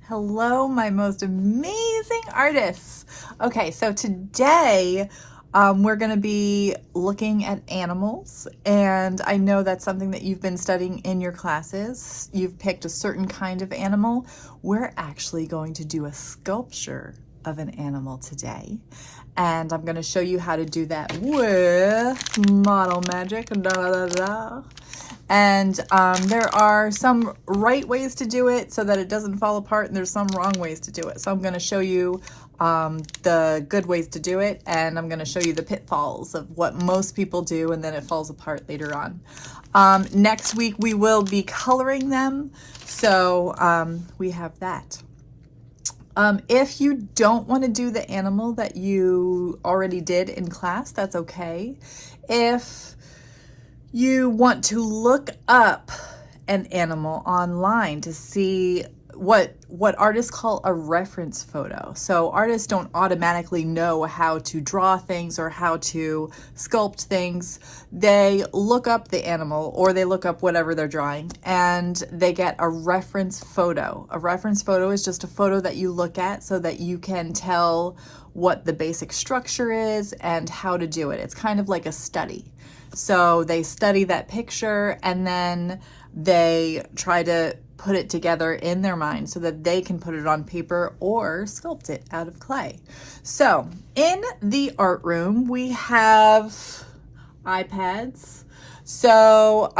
Hello, my most amazing artists. Okay, so today we're going to be looking at animals, and I know that's something that you've been studying in your classes. You've picked a certain kind of animal. We're actually going to do a sculpture of an animal today, and I'm going to show you how to do that with Model Magic. Da, da, da. And there are some right ways to do it so that it doesn't fall apart, and there's some wrong ways to do it. So I'm going to show you the good ways to do it, and I'm going to show you the pitfalls of what most people do, and then it falls apart later on. Next week we will be coloring them, so we have that. If you don't want to do the animal that you already did in class, that's okay. If you want to look up an animal online to see what artists call a reference photo. So artists don't automatically know how to draw things or how to sculpt things. They look up the animal, or they look up whatever they're drawing, and they get a reference photo. A reference photo is just a photo that you look at so that you can tell what the basic structure is and how to do it. It's kind of like a study. So they study that picture, and then they try to put it together in their mind so that they can put it on paper or sculpt it out of clay. So in the art room, we have iPads. So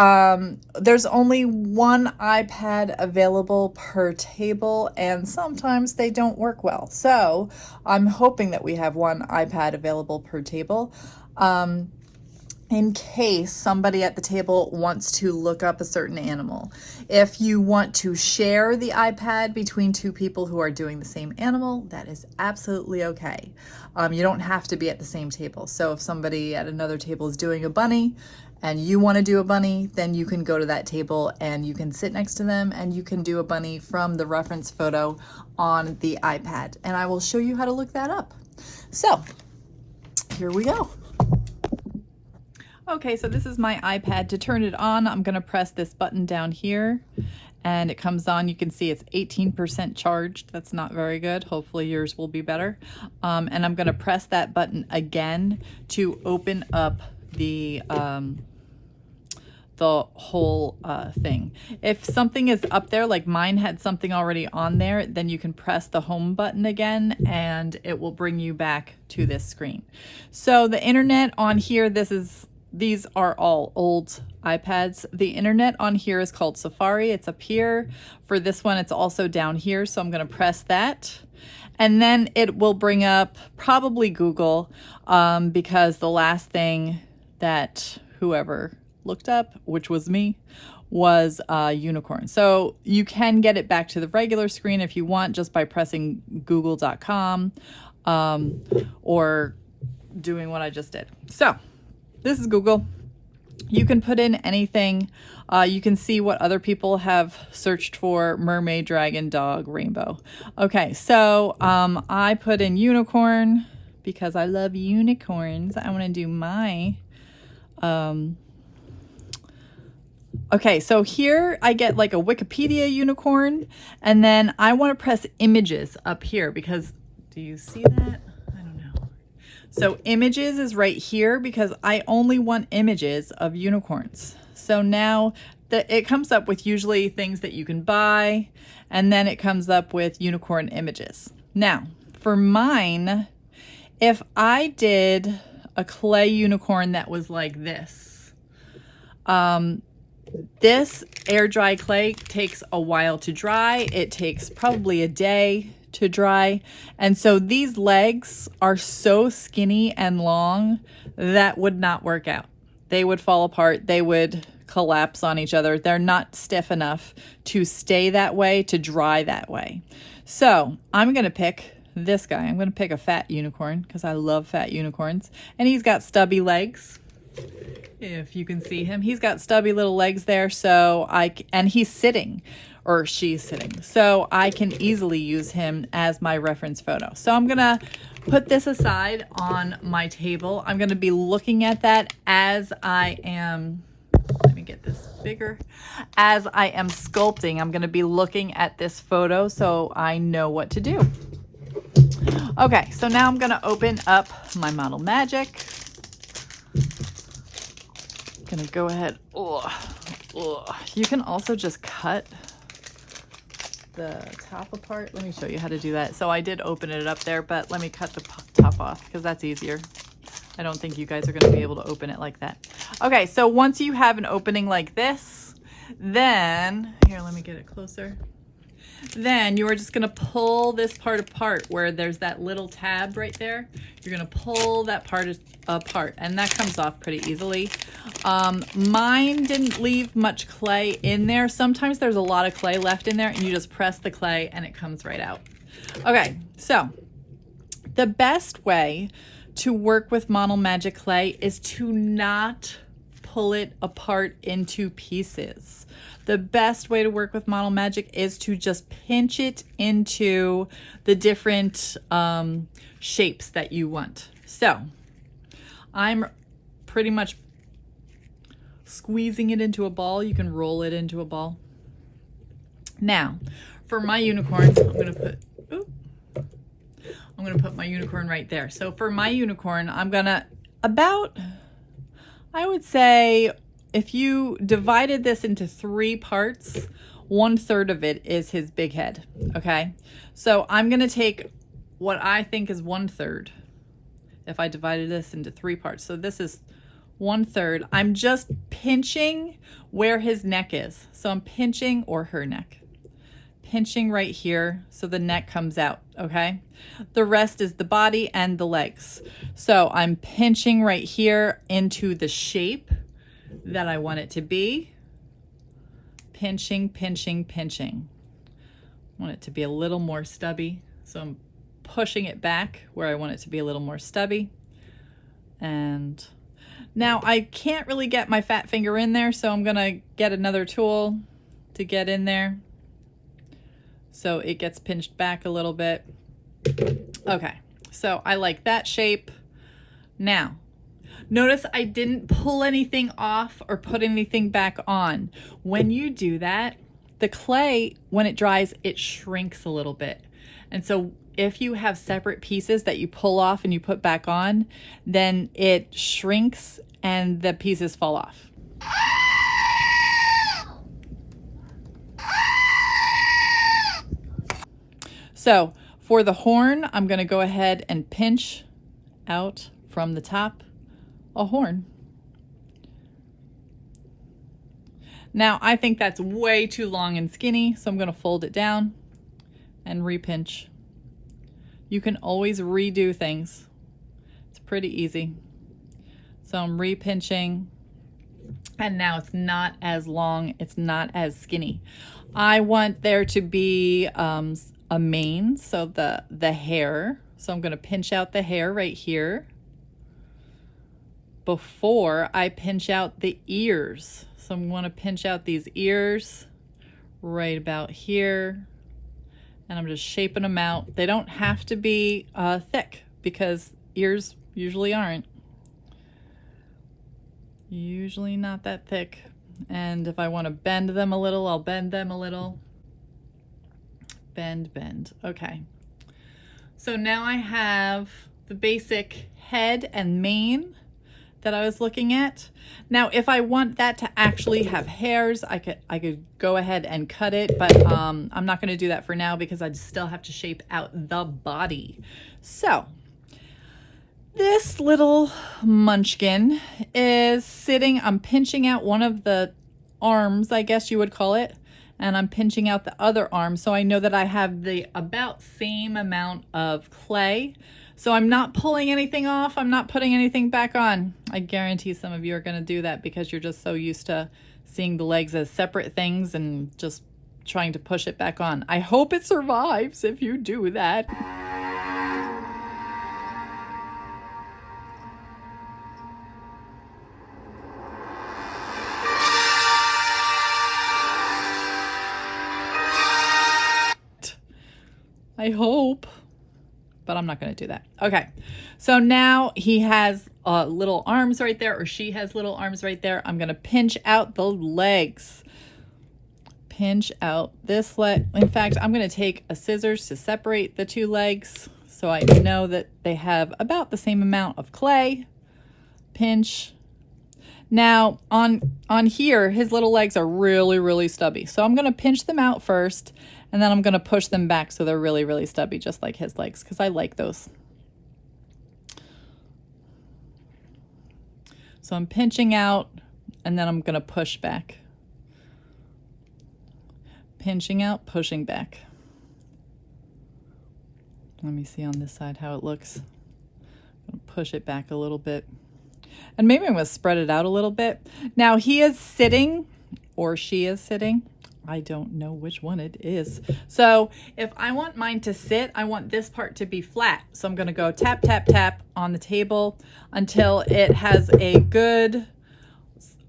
there's only one iPad available per table, and sometimes they don't work well. So I'm hoping that we have one iPad available per table. In case somebody at the table wants to look up a certain animal. If you want to share the iPad between two people who are doing the same animal, that is absolutely okay. You don't have to be at the same table. So if somebody at another table is doing a bunny and you want to do a bunny, then you can go to that table and you can sit next to them and you can do a bunny from the reference photo on the iPad. And I will show you how to look that up. So here we go. Okay, so this is my iPad. To turn it on, I'm gonna press this button down here and it comes on. You can see it's 18% charged. That's not very good. Hopefully yours will be better. And I'm gonna press that button again to open up the whole thing. If something is up there, like mine had something already on there, then you can press the home button again and it will bring you back to this screen. So the internet on here, these are all old iPads. The internet on here is called Safari. It's up here. For this one, it's also down here. So I'm going to press that. And then it will bring up probably Google, because the last thing that whoever looked up, which was me, was unicorn. So you can get it back to the regular screen if you want, just by pressing google.com or doing what I just did. So this is Google. You can put in anything. You can see what other people have searched for: mermaid, dragon, dog, rainbow. Okay, so I put in unicorn because I love unicorns. I want to do my... Okay, so here I get like a Wikipedia unicorn, and then I want to press images up here because, do you see that? So images is right here because I only want images of unicorns. So now it comes up with usually things that you can buy, and then it comes up with unicorn images. Now, for mine, if I did a clay unicorn that was like this air dry clay takes a while to dry. It takes probably a day to dry. And so these legs are so skinny and long that would not work out. They would fall apart. They would collapse on each other. They're not stiff enough to stay that way, to dry that way. So I'm going to pick this guy. I'm going to pick a fat unicorn because I love fat unicorns. And he's got stubby legs. If you can see him, he's got stubby little legs there. And he's sitting, or she's sitting. So I can easily use him as my reference photo. So I'm gonna put this aside on my table. I'm gonna be looking at that as I am, let me get this bigger. As I am sculpting, I'm going to be looking at this photo so I know what to do. Okay, so now I'm going to open up my Model Magic. Going to go ahead. You can also just cut the top apart. Let me show you how to do that. So I did open it up there, but let me cut the top off because that's easier. I don't think you guys are going to be able to open it like that. Okay, so once you have an opening like this, then, here, let me get it closer. Then you are just going to pull this part apart where there's that little tab right there. You're going to pull that part apart, and that comes off pretty easily. Mine didn't leave much clay in there. Sometimes there's a lot of clay left in there, and you just press the clay and it comes right out. Okay, so the best way to work with Model Magic clay is to not pull it apart into pieces. The best way to work with Model Magic is to just pinch it into the different shapes that you want. So I'm pretty much squeezing it into a ball. You can roll it into a ball. Now, for my unicorns, I'm going to put my unicorn right there. So for my unicorn, I'm going to I would say if you divided this into 3 parts, 1/3 of it is his big head, okay? So I'm going to take what I think is 1/3 if I divided this into 3 parts. So this is 1/3. I'm just pinching where his neck is. So I'm pinching, or her neck. Pinching right here so the neck comes out, okay? The rest is the body and the legs. So I'm pinching right here into the shape that I want it to be. Pinching, pinching, pinching. I want it to be a little more stubby. So I'm pushing it back where I want it to be a little more stubby. And now I can't really get my fat finger in there, so I'm gonna get another tool to get in there. So it gets pinched back a little bit. Okay, so I like that shape. Now, notice I didn't pull anything off or put anything back on. When you do that, the clay, when it dries, it shrinks a little bit. And so if you have separate pieces that you pull off and you put back on, then it shrinks and the pieces fall off. So for the horn, I'm going to go ahead and pinch out from the top a horn. Now I think that's way too long and skinny, so I'm going to fold it down and repinch. You can always redo things. It's pretty easy. So I'm repinching, and now it's not as long, it's not as skinny. I want there to be a mane, so the hair. So I'm going to pinch out the hair right here before I pinch out the ears. So I'm going to pinch out these ears right about here, and I'm just shaping them out. They don't have to be thick because ears usually aren't. Usually not that thick. And if I want to bend them a little, I'll bend them a little. Bend, bend. Okay. So now I have the basic head and mane that I was looking at. Now, if I want that to actually have hairs, I could go ahead and cut it, but I'm not going to do that for now because I still have to shape out the body. So this little munchkin is sitting, I'm pinching out one of the arms, I guess you would call it, and I'm pinching out the other arm so I know that I have the about same amount of clay. So I'm not pulling anything off, I'm not putting anything back on. I guarantee some of you are going to do that because you're just so used to seeing the legs as separate things and just trying to push it back on. I hope it survives if you do that. I hope. but I'm not going to do that. Okay, so now he has little arms right there, or she has little arms right there. I'm going to pinch out the legs. Pinch out this leg. In fact, I'm going to take a scissors to separate the two legs so I know that they have about the same amount of clay. Pinch. Now on here, his little legs are really, really stubby. So I'm going to pinch them out first, and then I'm going to push them back so they're really, really stubby, just like his legs, because I like those. So I'm pinching out, and then I'm going to push back. Pinching out, pushing back. Let me see on this side how it looks. I'm going to push it back a little bit. And maybe I'm going to spread it out a little bit. Now he is sitting, or she is sitting. I don't know which one it is. So if I want mine to sit, I want this part to be flat. So I'm going to go tap, tap, tap on the table until it has a good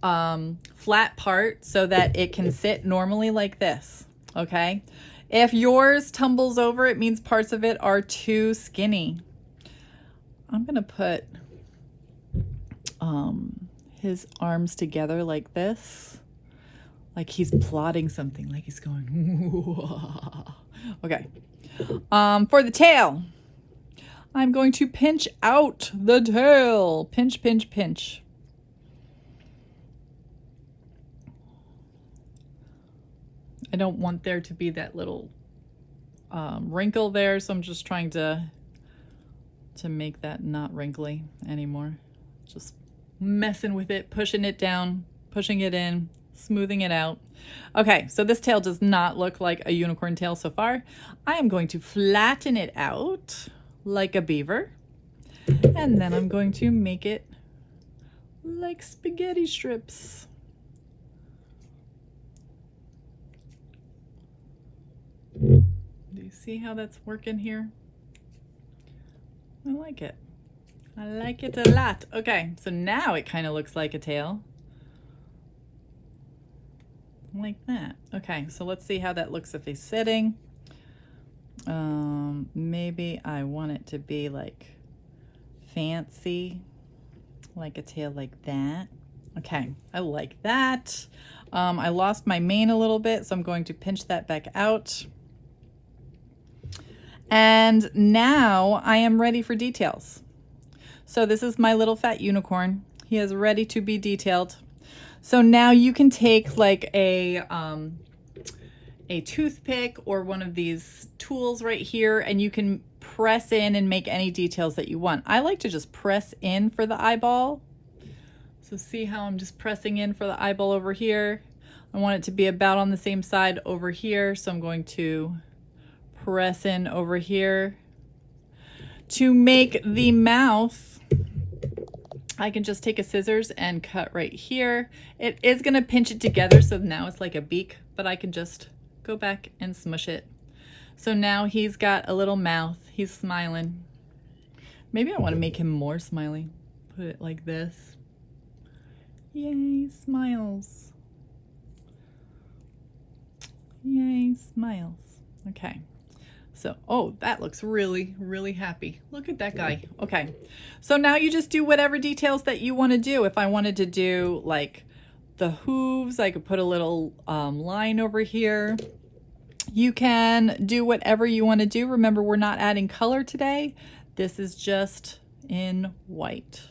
flat part so that it can sit normally like this. Okay. If yours tumbles over, it means parts of it are too skinny. I'm going to put his arms together like this, like he's plotting something, like he's going, okay. For the tail, I'm going to pinch out the tail. Pinch, pinch, pinch. I don't want there to be that little wrinkle there, so I'm just trying to make that not wrinkly anymore. Just messing with it, pushing it down, pushing it in, smoothing it out. Okay, so this tail does not look like a unicorn tail so far. I am going to flatten it out like a beaver, and then I'm going to make it like spaghetti strips. Do you see how that's working here? I like it. I like it a lot. Okay, so now it kind of looks like a tail. Like that. Okay, so let's see how that looks if he's sitting. Maybe I want it to be like fancy, like a tail like that. Okay, I like that. I lost my mane a little bit, so I'm going to pinch that back out. And now I am ready for details. So this is my little fat unicorn. He is ready to be detailed. So now you can take like a toothpick or one of these tools right here, and you can press in and make any details that you want. I like to just press in for the eyeball. So see how I'm just pressing in for the eyeball over here. I want it to be about on the same side over here. So I'm going to press in over here. To make the mouth, I can just take a scissors and cut right here. It is going to pinch it together, so now it's like a beak, but I can just go back and smush it. So now he's got a little mouth. He's smiling. Maybe I want to make him more smiley. Put it like this. Yay, smiles. Yay, smiles. Okay. So, oh, that looks really, really happy. Look at that guy. Okay. So now you just do whatever details that you want to do. If I wanted to do like the hooves, I could put a little line over here. You can do whatever you want to do. Remember, we're not adding color today. This is just in white.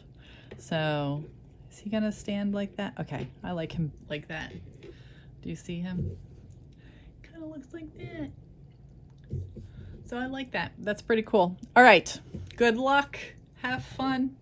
So is he gonna stand like that? Okay, I like him like that. Do you see him? Kind of looks like that. So I like that. That's pretty cool. All right. Good luck. Have fun.